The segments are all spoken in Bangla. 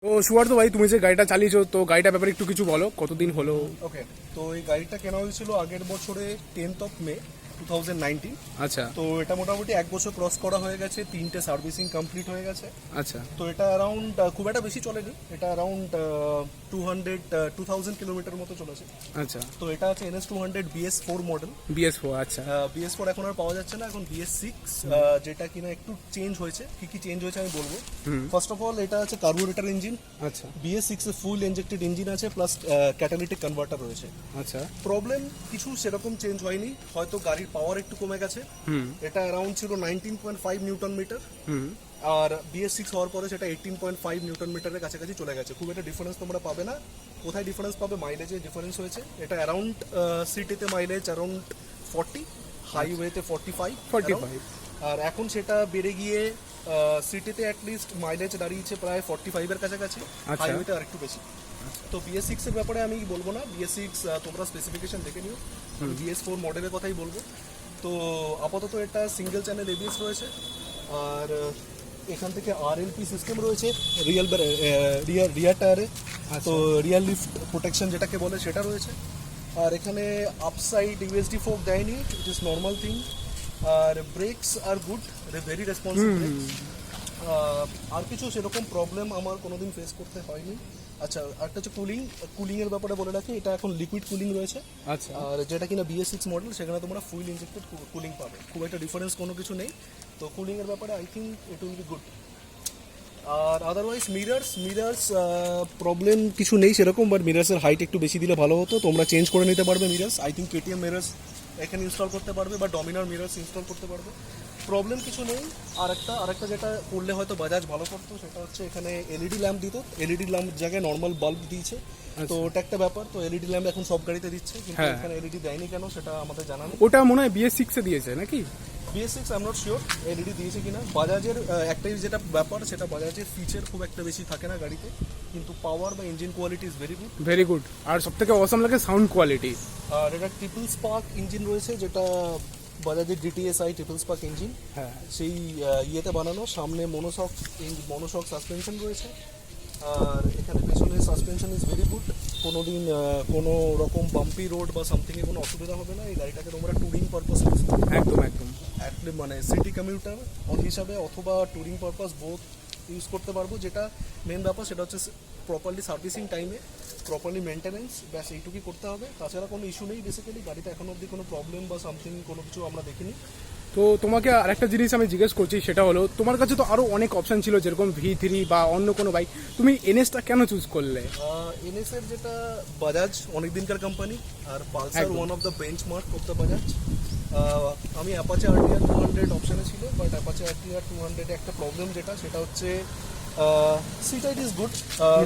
তো সুয়ার্ত ভাই, তুমি যে গাড়িটা চালিয়েছো, তো গাড়িটার ব্যাপারে একটু কিছু বলো, কতদিন হলো? ওকে, তো এই গাড়িটা কেনা হয়েছিল আগের বছরে 10th of May 2019। আচ্ছা তো এটা মোটামুটি এক বছর ক্রস করা হয়ে গেছে, 3টে সার্ভিসিং কমপ্লিট হয়ে গেছে। আচ্ছা তো এটা অ্যারাউন্ড খুব একটা বেশি চলেনি, এটা অ্যারাউন্ড 2000 কিলোমিটার মতো চলেছে। আচ্ছা। তো এটা আছে NS200 BS4 মডেল। BS4। আচ্ছা। BS4 এখন আর পাওয়া যাচ্ছে না, এখন BS6, যেটা কিনা একটু চেঞ্জ হয়েছে। কি কি চেঞ্জ হয়েছে আমি বলবো। ফার্স্ট অফ অল, এটা আছে কার্বোরেটর ইঞ্জিন। আচ্ছা। BS6 এ ফুল ইনজেক্টেড ইঞ্জিন আছে, প্লাস ক্যাটালিটিক কনভার্টার রয়েছে। আচ্ছা। প্রবলেম কিছু সেরকম চেঞ্জ হয়নি, হয়তো গাড়ির পাওয়ার একটু কমে গেছে। এটা অ্যারাউন্ড ছিল 19.5 নিউটন মিটার, আর BS6 হওয়ার পরে সেটা 18.5 নিউটন মিটারের কাছাকাছি চলে গেছে। খুব একটা ডিফারেন্স তোমরা পাবে না। কোথায় ডিফারেন্স পাবে? মাইলেজে ডিফারেন্স হয়েছে। এটা অ্যারাউন্ড সিটিতে মাইলেজ অ্যারাউন্ড 40, হাইওয়েতে 45। আর এখন সেটা বেড়ে গিয়ে সিটিতে অ্যাটলিস্ট মাইলেজ দাঁড়িয়েছে প্রায় 45 এর কাছাকাছি, হাইওয়েতে আর একটু বেশি। তো BS6 এর ব্যাপারে আমি বলবো না, BS6 তোমরা স্পেসিফিকেশন দেখে নিও, BS4 মডেলের কথাই বলবো। তো আপাতত এটা সিঙ্গেল চ্যানেল ABS রয়েছে, আর এখান থেকে RLP সিস্টেম রয়েছে রিয়ার টায়ারে। তো রিয়ার লিফট প্রোটেকশন যেটাকে বলে সেটা রয়েছে। আর এখানে আপসাইড USD ফোক দেয়নি, ইট ইজ নর্মাল থিং। আর brakes are good, very responsive brakes. আর কিছু সেরকম প্রবলেম আমার কোনোদিন ফেস করতে হয়নি। আচ্ছা, একটা হচ্ছে কুলিং এর ব্যাপারে বলে রাখি, এটা এখন লিকুইড কুলিং রয়েছে। আচ্ছা। আর যেটা কিনা BS6 মডেল, সেখানে তোমরা ফুল ইনজেক্টেড কুলিং পাবে। খুব একটা ডিফারেন্স কোনো কিছু নেই। তো কুলিং এর ব্যাপারে I think it will be good. আর আদারওয়াইজ মিরার্স প্রবলেম কিছু নেই সেরকম, বাট মিরার্সের হাইট একটু বেশি দিলে ভালো হতো। তোমরা চেঞ্জ করে নিতে পারবে mirrors, I think KTM mirrors এখানে ইনস্টল করতে পারবে, বা ডমিনার মিরার্স ইনস্টল করতে পারবে। প্রবলেম কিছু নেই। আরেকটা যেটা করলে হয়তো বাজাজ ভালো করতো, সেটা হচ্ছে এখানে LED ল্যাম্প দিত। LED ল্যাম্প জায়গায় নর্মাল বাল্ব দিয়েছে, তো ওটা একটা ব্যাপার। তো LED ল্যাম্প এখন সব গাড়িতে দিচ্ছে, কিন্তু এখানে LED দেয়নি কেন সেটা আমাদের জানা নেই। ওটা মনে হয় BS6 এ দিয়েছে নাকি? BS6 I am not sure LED দিয়েছে কিনা। বাজাজের একটাই যেটা ব্যাপার, সেটা বাজাজের ফিচার খুব একটা বেশি থাকে না গাড়িতে, কিন্তু পাওয়ার বা engine quality is very good. Very good. আর সব থেকে অসাম লাগে সাউন্ড কোয়ালিটি। আর এটা ট্রিপল স্পার্ক ইঞ্জিন রয়েছে, যেটা বাজাজের GTSI ট্রিপল স্পার্ক ইঞ্জিন। হ্যাঁ। সেই ইয়েতে বানানো। সামনে মনোশক সাসপেনশন রয়েছে, আর এখানে পেছনে সাসপেনশন ইজ ভেরি গুড। কোনোদিন কোনো রকম বাম্পি রোড বা সামথিংয়ে কোনো অসুবিধা হবে না। এই গাড়িটাকে তোমরা ট্যুরিং পারপাস একদম একদম মানে সিটি কমিউটার হিসাবে অথবা ট্যুরিং পারপাস বোথ ইউজ করতে পারবো। যেটা মেন ব্যাপার, সেটা হচ্ছে প্রপারলি সার্ভিসিং টাইমে প্রপারলি মেনটেনেন্স, ব্যাস এইটুকুই করতে হবে। তাছাড়া কোনো ইস্যু নেই। বেসিক্যালি গাড়িতে এখন অবধি কোনো প্রবলেম বা সামথিং কোনো কিছু আমরা দেখিনি। তো তোমাকে আরেকটা জিনিস আমি জিজ্ঞেস করছি, সেটা হলো তোমার কাছে তো আরো অনেক অপশন ছিল, যেরকম V3 বা অন্য কোনো বাইক, তুমি NS-টা কেন চুজ করলে? NS এর যেটা বাজাজ অনেক দিনকার কোম্পানি, আর Pulsar one of the benchmark of the Bajaj. আমি অ্যাপাচে RTR 200 অপশানে ছিল, বাট অ্যাপাচে RTR 200 এ একটা প্রবলেম সেটা হচ্ছে seat height is good,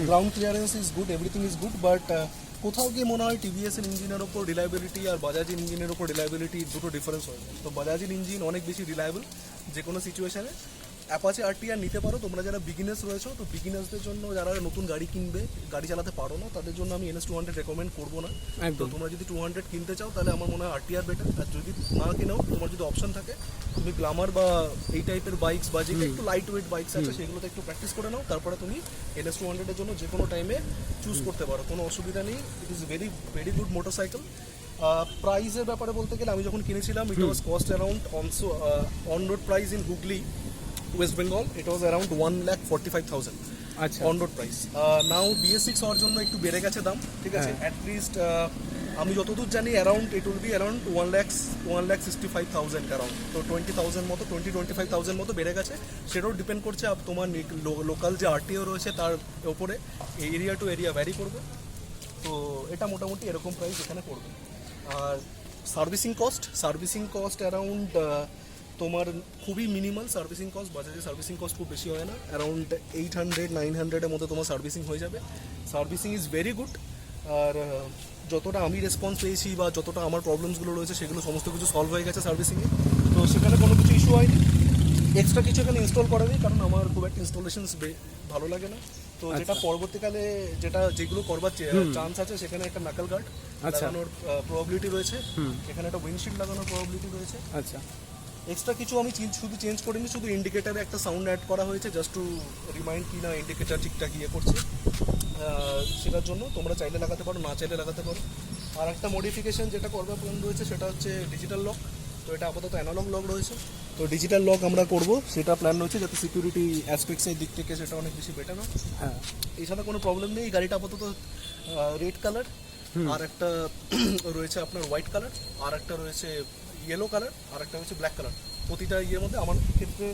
ground clearance is good, everything is good, but কোথাও গিয়ে মনে হয় TVS এর ইঞ্জিনের ওপর রিলায়েবিলিটি আর বাজাজের ইঞ্জিনের ওপর রিলায়েবিলিটি দুটো ডিফারেন্স হয়। তো বাজাজের ইঞ্জিন অনেক বেশি রিলায়েবল যে কোনো সিচুয়েশনে। অ্যাপাচে RTR নিতে পারো তোমরা যারা বিগিনার্স রয়েছো। তো বিগিনার্সদের জন্য, যারা নতুন গাড়ি কিনবে, গাড়ি চালাতে পারো না, তাদের জন্য আমি NS200 রেকমেন্ড করবো না। তো তোমরা যদি 200 কিনতে চাও, তাহলে আমার মনে হয় RTR বেটার। আর যদি না কিনাও, তোমার যদি অপশন থাকে, তুমি গ্ল্যামার বা এই টাইপের বাইকস বা যেটা একটু লাইট ওয়েট বাইকস আছে, সেগুলোতে একটু প্র্যাকটিস করে নাও, তারপরে তুমি NS200 এর জন্য যে কোনো টাইমে চুজ করতে পারো, কোনো অসুবিধা নেই। It is very good motorcycle. প্রাইসের ব্যাপারে বলতে গেলে, আমি যখন কিনেছিলাম, it was cost around on road price in Hooghly, West Bengal, it was around 1,45,000 আচ্ছা। On road price. Now BS6 হওয়ার জন্য একটু বেড়ে গেছে দাম, ঠিক আছে। অ্যাটলিস্ট আমি যতদূর জানি around it will be around 1,65,000 around. তো 20,000 মতো বেড়ে গেছে। সেটাও ডিপেন্ড করছে তোমার লোকাল যে RTO রয়েছে তার ওপরে, এরিয়া টু এরিয়া ভ্যারি করবে। তো এটা মোটামুটি এরকম প্রাইস এখানে পড়বে। আর সার্ভিসিং কস্ট অ্যারাউন্ড তোমার খুবই মিনিমাল সার্ভিসিং কস্ট। বাজাজের সার্ভিসিং কস্ট খুব বেশি হয় না, অ্যারাউন্ড 800-900 মধ্যে তোমার সার্ভিসিং হয়ে যাবে। Servicing is very good. আর যতটা আমি রেসপন্স পেয়েছি বা যতটা আমার প্রবলেমসগুলো রয়েছে, সেগুলো সমস্ত কিছু সলভ হয়ে গেছে সার্ভিসিংয়ে। তো সেখানে কোনো কিছু ইস্যু হয়নি। এক্সট্রা কিছু এখানে ইনস্টল করা নেই, কারণ আমার খুব একটা ইনস্টলেশন ভালো লাগে না। তো যেটা পরবর্তীকালে যেগুলো করবার চান্স আছে, সেখানে একটা নাকল গার্ড লাগানোর প্রবাবিলিটি রয়েছে, এখানে একটা উইন্ডশিল্ড লাগানোর প্রবাবিলিটি রয়েছে। আচ্ছা। এক্সট্রা কিছু আমি শুধু চেঞ্জ করিনি, শুধু ইন্ডিকেটারে একটা সাউন্ড অ্যাড করা হয়েছে জাস্ট টু রিমাইন্ড কি না ইন্ডিকেটার ঠিকঠাক ইয়ে করছে। সেটার জন্য তোমরা চাইলে লাগাতে পারো, না চাইলে লাগাতে পারো। আর একটা মডিফিকেশন যেটা করবার প্ল্যান রয়েছে সেটা হচ্ছে ডিজিটাল লক। তো এটা আপাতত অ্যানালগ লক রয়েছে, তো ডিজিটাল লক আমরা করব সেটা প্ল্যান রয়েছে, যাতে সিকিউরিটি অ্যাসপেক্টসের দিক থেকে সেটা অনেক বেশি বেটার হয়। হ্যাঁ, এছাড়া কোনো প্রবলেম নেই। গাড়িটা আপাতত রেড কালার, আর একটা রয়েছে আপনার হোয়াইট কালার, আর একটা রয়েছে ইয়েলো কালার, আর একটা হচ্ছে ব্ল্যাক কালার। প্রতিটা ইয়ের মধ্যে আমার ক্ষেত্রে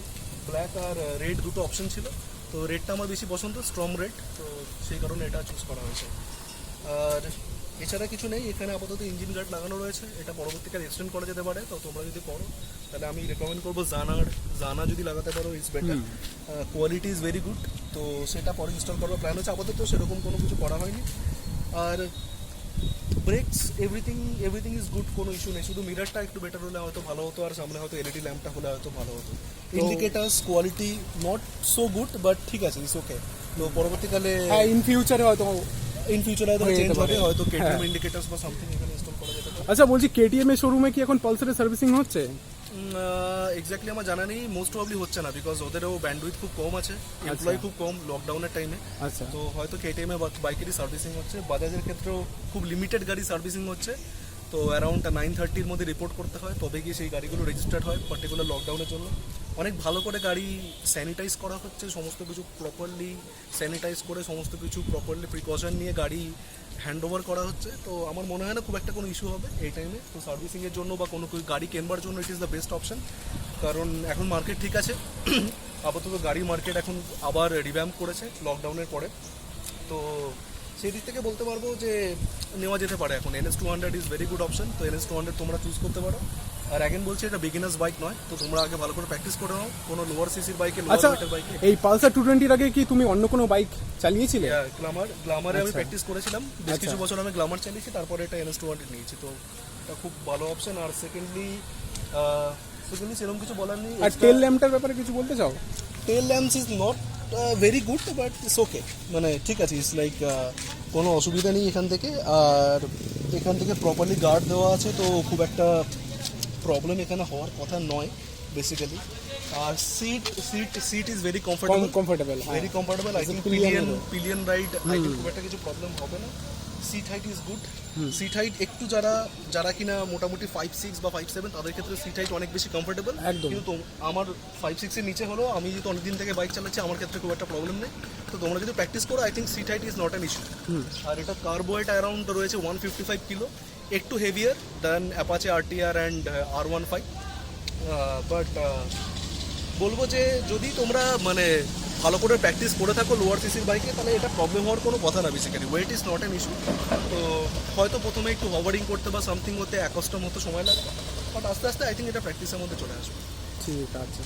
ব্ল্যাক আর রেড দুটো অপশন ছিল, তো রেডটা আমার বেশি পছন্দ, স্ট্রং রেড, তো সেই কারণে এটা চুজ করা হয়েছে। আর এছাড়া কিছু নেই, এখানে আপাতত ইঞ্জিন গার্ড লাগানো রয়েছে, এটা পরবর্তীকালে এক্সটেন্ড করা যেতে পারে। তো তোমরা যদি করো তাহলে আমি রেকমেন্ড করবো জানা যদি লাগাতে পারো is better, quality is very good. তো সেটা পরে ইনস্টল করার প্ল্যান হচ্ছে, আপাতত সেরকম কোনো কিছু করা হয়নি। আর ব্রেকস এভরিথিং ইজ গুড, কোনো ইস্যু নেই, শুধু মিরারটা একটু বেটার হলে হয়তো ভালো হতো, আর সামনে হয়তো এলইডি ল্যাম্পটা হলে হয়তো ভালো হতো। Indicators quality not so good, but ঠিক আছে, ইটস ওকে। তো পরবর্তীকালে হ্যাঁ, ইন ফিউচারে হয়তো। হয়তো হয়ে যেতে চেঞ্জ পারে। হবে, হয়তো কেটিএম হ্যাঁ। ইন্ডিকেটার্স বা সামথিং এখানে ইনস্টল করা যেতে পারে। আচ্ছা, বলছি কেটিএম এর শোরুমে কি এখন পালসারের সার্ভিসিং হচ্ছে? এক্স্যাক্টলি আমার জানা নেই, মোস্ট প্রবলি হচ্ছে না, বিকজ ওদেরও ব্যান্ডউইথ খুব কম আছে, এমপ্লয়ি খুব কম লকডাউনের টাইমে। আচ্ছা, তো হয়তো কেটিএম এ বাইকেরই সার্ভিসিং হচ্ছে, বাজাজের ক্ষেত্রেও খুব লিমিটেড গাড়ি সার্ভিসিং হচ্ছে। তো অ্যারাউন্ড 9:30-র মধ্যে রিপোর্ট করতে হয়, তবে গিয়ে সেই গাড়িগুলো রেজিস্টার্ড হয় পার্টিকুলার লকডাউনের জন্য। অনেক ভালো করে গাড়ি স্যানিটাইজ করা হচ্ছে, সমস্ত কিছু প্রপারলি স্যানিটাইজ করে, সমস্ত কিছু প্রপারলি প্রিকশন নিয়ে গাড়ি হ্যান্ড ওভার করা হচ্ছে। তো আমার মনে হয় না খুব একটা কোনো ইস্যু হবে এই টাইমে। তো সার্ভিসিংয়ের জন্য বা কোনো গাড়ি কেনবার জন্য it is the best option, কারণ এখন মার্কেট ঠিক আছে। আপাতত গাড়ি মার্কেট এখন আবার রিভ্যাম্প করেছে লকডাউনের পরে, তো সেই দিক থেকে বলতে পারবো যে নেওয়া যেতে পারে এখন। NS200 is very good option, তো NS200 তোমরা চুজ করতে পারো। আর অ্যাগেন বলছি, এটা বিগিনার্স বাইক নয়, তো তোমরা আগে ভালো করে প্র্যাকটিস করে নাও কোনো লোয়ার সিসির বাইকে, আচ্ছা, লোয়ার ওয়েটের বাইকে। এই পালসার 220 আগে কি তুমি অন্য কোনো বাইক চালিয়েছিলে? গ্লামারে আমি আচ্ছা। প্র্যাকটিস করেছিলাম বেশ কিছু আচ্ছা। বছর, আমি গ্লামার চালিয়েছি, তারপরে এটা NS200 নিয়েছি, তো এটা খুব ভালো অপশন। আর সেকেন্ডলি সেরকম কিছু বলার নেই। আর টেল ল্যাম্পটার ব্যাপারে কিছু বলতে চাও? Tail lamps is not very good, but it's okay, মানে ঠিক আছে, ইটস লাইক কোনো অসুবিধা নেই এখান থেকে। আর এখান থেকে প্রপারলি গার্ড দেওয়া আছে, তো খুব একটা প্রবলেম এখানে হওয়ার কথা নয় বেসিক্যালি। আর seat is very comfortable, very comfortable. I think pillion ride I think খুব একটা কিছু প্রবলেম হবে না। Seat height is good. Seat height একটু যারা কিনা মোটামুটি 5'6" বা 5'7", তাদের ক্ষেত্রে সিট হাইট অনেক বেশি কমফোর্টেবল। একদম। কিন্তু আমার 5'6" এর নিচে হলো, আমি যেহেতু অনেকদিন থেকে বাইক চালাচ্ছি, আমার ক্ষেত্রে খুব একটা প্রবলেম নেই। তো তোমরা যদি প্র্যাকটিস করো, I think seat height is not an issue. আর এটা কার্বো ওয়েট অ্যারাউন্ড রয়েছে 155 কিলো, একটু heavier than Apache RTR and R15। But বলবো যে যদি তোমরা মানে ভালো করে প্র্যাকটিস করে থাকো লোয়ার সিসির বাইকে, তাহলে এটা প্রবলেম হওয়ার কোনো কথা না। Basically weight is not an issue. তো হয়তো প্রথমে একটু হভারিং করতে বা সামথিং হতে 1 কষ্ট মতো সময় লাগে, বাট আস্তে আস্তে আই থিঙ্ক এটা প্র্যাকটিসের মধ্যে চলে আসবে। ঠিক আছে।